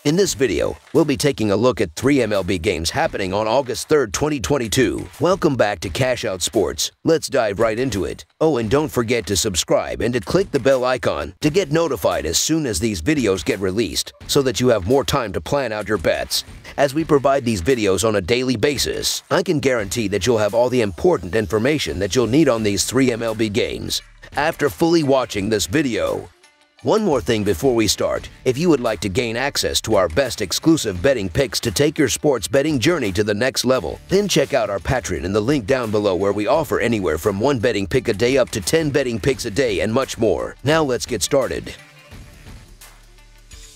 In this video, we'll be taking a look at 3 MLB games happening on August 3rd, 2022. Welcome back to Cash Out Sports. Let's dive right into it. Oh, and don't forget to subscribe and to click the bell icon to get notified as soon as these videos get released so that you have more time to plan out your bets. As we provide these videos on a daily basis, I can guarantee that you'll have all the important information that you'll need on these 3 MLB games after fully watching this video. One more thing before we start. If you would like to gain access to our best exclusive betting picks to take your sports betting journey to the next level, then check out our Patreon in the link down below where we offer anywhere from 1 betting pick a day up to 10 betting picks a day and much more. Now let's get started.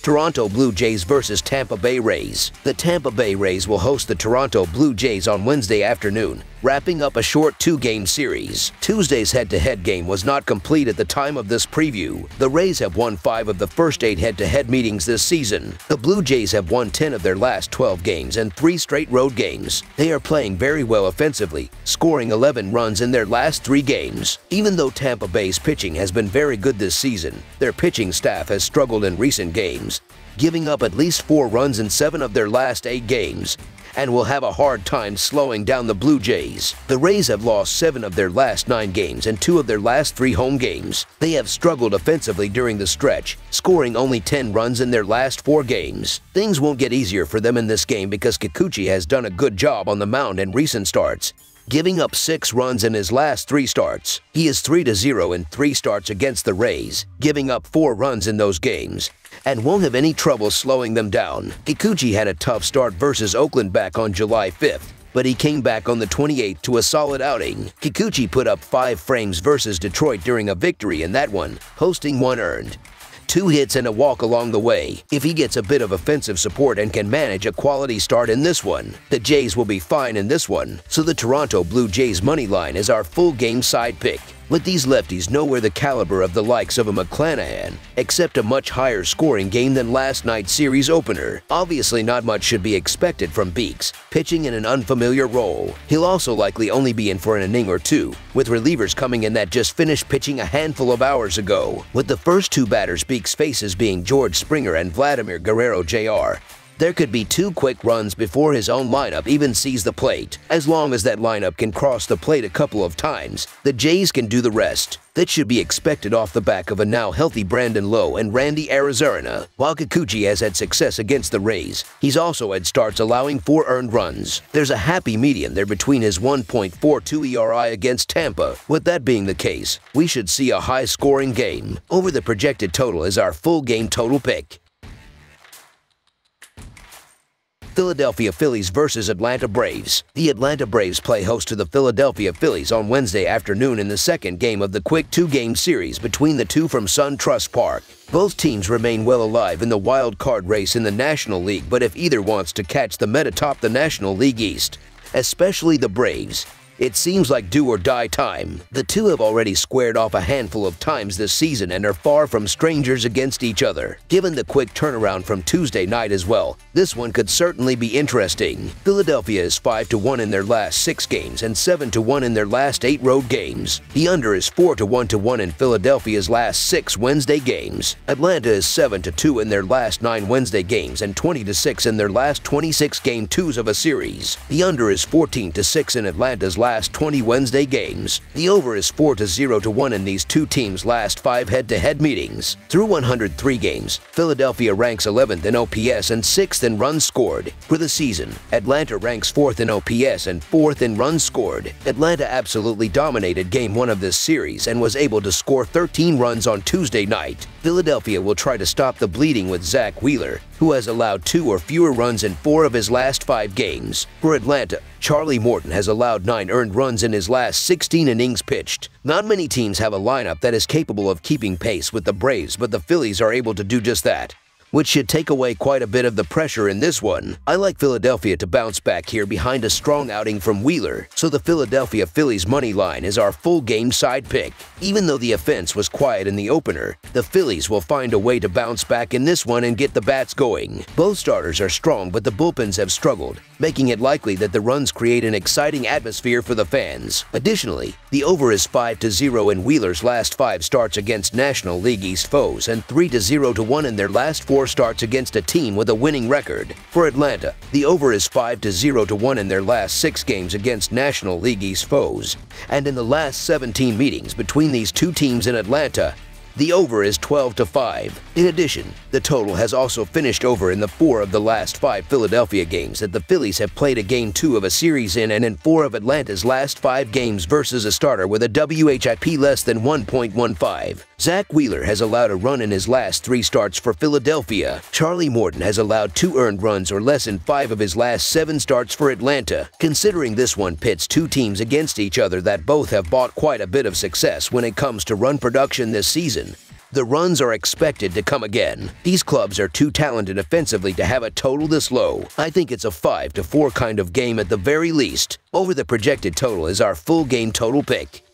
Toronto Blue Jays vs. Tampa Bay Rays. The Tampa Bay Rays will host the Toronto Blue Jays on Wednesday afternoon, wrapping up a short 2-game series. Tuesday's head-to-head game was not complete at the time of this preview. The Rays have won 5 of the first 8 head-to-head meetings this season. The Blue Jays have won 10 of their last 12 games and 3 straight road games. They are playing very well offensively, scoring 11 runs in their last 3 games. Even though Tampa Bay's pitching has been very good this season, their pitching staff has struggled in recent games, giving up at least 4 runs in 7 of their last 8 games, and will have a hard time slowing down the Blue Jays. The Rays have lost 7 of their last 9 games and 2 of their last 3 home games. They have struggled offensively during the stretch, scoring only 10 runs in their last 4 games. Things won't get easier for them in this game because Kikuchi has done a good job on the mound in recent starts, giving up 6 runs in his last 3 starts. He is 3-0 in 3 starts against the Rays, giving up 4 runs in those games, and won't have any trouble slowing them down. Kikuchi had a tough start versus Oakland back on July 5th, but he came back on the 28th to a solid outing. Kikuchi put up 5 frames versus Detroit during a victory in that one, posting 1 earned, 2 hits and a walk along the way. If he gets a bit of offensive support and can manage a quality start in this one, the Jays will be fine in this one. So the Toronto Blue Jays money line is our full game side pick. With these lefties nowhere the caliber of the likes of a McClanahan, except a much higher scoring game than last night's series opener. Obviously not much should be expected from Beeks, pitching in an unfamiliar role. He'll also likely only be in for an inning or 2, with relievers coming in that just finished pitching a handful of hours ago. With the first 2 batters Beeks faces being George Springer and Vladimir Guerrero Jr., there could be 2 quick runs before his own lineup even sees the plate. As long as that lineup can cross the plate a couple of times, the Jays can do the rest. That should be expected off the back of a now healthy Brandon Lowe and Randy Arozarena. While Kikuchi has had success against the Rays, he's also had starts allowing 4 earned runs. There's a happy medium there between his 1.42 ERI against Tampa. With that being the case, we should see a high-scoring game. Over the projected total is our full game total pick. Philadelphia Phillies vs. Atlanta Braves. The Atlanta Braves play host to the Philadelphia Phillies on Wednesday afternoon in the second game of the quick 2-game series between the two from SunTrust Park. Both teams remain well alive in the wild card race in the National League, but if either wants to catch them atop the National League East, especially the Braves, it seems like do-or-die time. The two have already squared off a handful of times this season and are far from strangers against each other. Given the quick turnaround from Tuesday night as well, this one could certainly be interesting. Philadelphia is 5-1 in their last 6 games and 7-1 in their last 8 road games. The under is 4-1 in Philadelphia's last 6 Wednesday games. Atlanta is 7-2 in their last 9 Wednesday games and 20-6 in their last 26 game 2s of a series. The under is 14-6 in Atlanta's last 20 Wednesday games. The over is 4-0-1 in these 2 teams' last 5 head-to-head meetings. Through 103 games, Philadelphia ranks 11th in OPS and 6th in runs scored. For the season, Atlanta ranks 4th in OPS and 4th in runs scored. Atlanta absolutely dominated Game 1 of this series and was able to score 13 runs on Tuesday night. Philadelphia will try to stop the bleeding with Zach Wheeler, who has allowed 2 or fewer runs in 4 of his last 5 games. For Atlanta, Charlie Morton has allowed 9 earned runs in his last 16 innings pitched. Not many teams have a lineup that is capable of keeping pace with the Braves, but the Phillies are able to do just that, which should take away quite a bit of the pressure in this one. I like Philadelphia to bounce back here behind a strong outing from Wheeler, so the Philadelphia Phillies money line is our full game side pick. Even though the offense was quiet in the opener, the Phillies will find a way to bounce back in this one and get the bats going. Both starters are strong, but the bullpens have struggled, making it likely that the runs create an exciting atmosphere for the fans. Additionally, the over is 5-0 in Wheeler's last 5 starts against National League East foes and 3-0-1 in their last 4 4 starts against a team with a winning record. For Atlanta, the over is 5-0-1 in their last 6 games against National League East foes. And in the last 17 meetings between these two teams in Atlanta, the over is 12-5. In addition, the total has also finished over in the 4 of the last 5 Philadelphia games that the Phillies have played a Game 2 of a series in, and in 4 of Atlanta's last 5 games versus a starter with a WHIP less than 1.15. Zach Wheeler has allowed a run in his last 3 starts for Philadelphia. Charlie Morton has allowed 2 earned runs or less in 5 of his last 7 starts for Atlanta. Considering this one pits 2 teams against each other that both have bought quite a bit of success when it comes to run production this season, the runs are expected to come again. These clubs are too talented offensively to have a total this low. I think it's a 5-4 kind of game at the very least. Over the projected total is our full game total pick.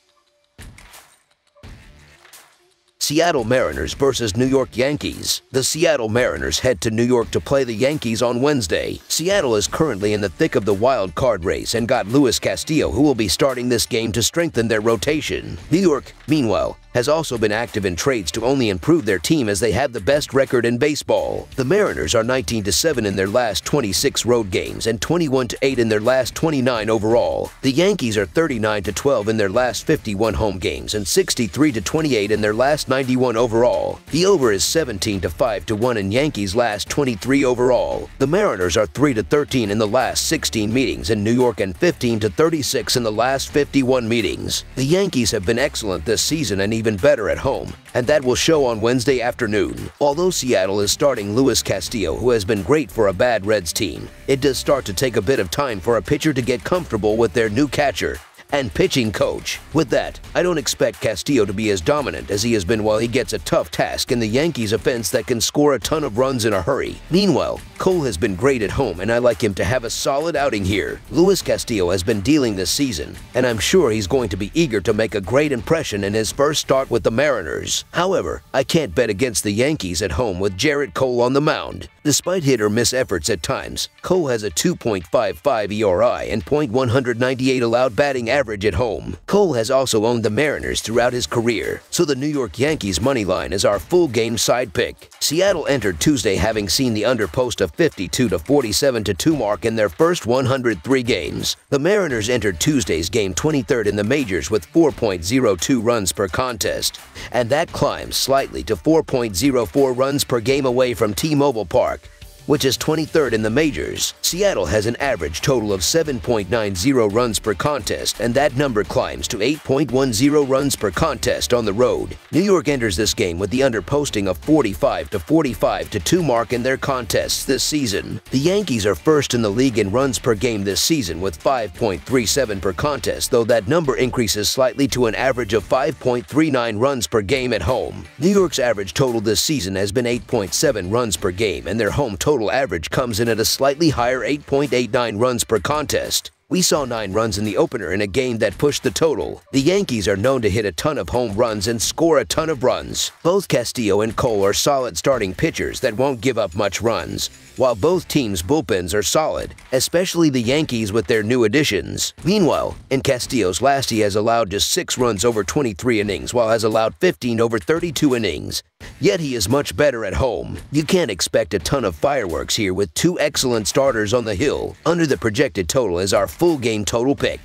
Seattle Mariners versus New York Yankees. The Seattle Mariners head to New York to play the Yankees on Wednesday. Seattle is currently in the thick of the wild card race and got Luis Castillo, who will be starting this game to strengthen their rotation. New York, meanwhile, has also been active in trades to only improve their team as they have the best record in baseball. The Mariners are 19-7 in their last 26 road games and 21-8 in their last 29 overall. The Yankees are 39-12 in their last 51 home games and 63-28 in their last 91 overall. The over is 17-5-1 in Yankees' last 23 overall. The Mariners are 3-13 in the last 16 meetings in New York and 15-36 in the last 51 meetings. The Yankees have been excellent this season and even better at home, and that will show on Wednesday afternoon. Although Seattle is starting Luis Castillo, who has been great for a bad Reds team, it does start to take a bit of time for a pitcher to get comfortable with their new catcher and pitching coach. With that, I don't expect Castillo to be as dominant as he has been while he gets a tough task in the Yankees offense that can score a ton of runs in a hurry. Meanwhile, Cole has been great at home and I like him to have a solid outing here. Luis Castillo has been dealing this season, and I'm sure he's going to be eager to make a great impression in his first start with the Mariners. However, I can't bet against the Yankees at home with Jarrett Cole on the mound. Despite hit-or-miss efforts at times, Cole has a 2.55 ERA and .198 allowed batting average at home. Cole has also owned the Mariners throughout his career, so the New York Yankees money line is our full game side pick. Seattle entered Tuesday having seen the under post a 52-47-2 mark in their first 103 games. The Mariners entered Tuesday's game 23rd in the majors with 4.02 runs per contest, and that climbs slightly to 4.04 runs per game away from T-Mobile Park, which is 23rd in the majors. Seattle has an average total of 7.90 runs per contest, and that number climbs to 8.10 runs per contest on the road. New York enters this game with the under posting a 45-45-2 mark in their contests this season. The Yankees are first in the league in runs per game this season with 5.37 per contest, though that number increases slightly to an average of 5.39 runs per game at home. New York's average total this season has been 8.7 runs per game, and their home total average comes in at a slightly higher 8.89 runs per contest. We saw 9 runs in the opener in a game that pushed the total. The Yankees are known to hit a ton of home runs and score a ton of runs. Both Castillo and Cole are solid starting pitchers that won't give up much runs, while both teams' bullpens are solid, especially the Yankees with their new additions. Meanwhile, in Castillo's last he has allowed just 6 runs over 23 innings, while has allowed 15 over 32 innings. Yet he is much better at home. You can't expect a ton of fireworks here with 2 excellent starters on the hill. Under the projected total is our full game total pick.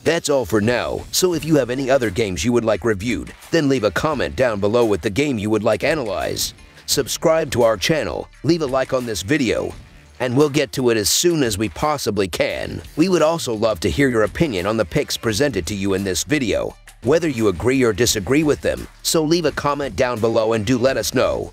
That's all for now, so if you have any other games you would like reviewed, then leave a comment down below with the game you would like analyzed. Subscribe to our channel, leave a like on this video, and we'll get to it as soon as we possibly can. We would also love to hear your opinion on the picks presented to you in this video, whether you agree or disagree with them, so leave a comment down below and do let us know.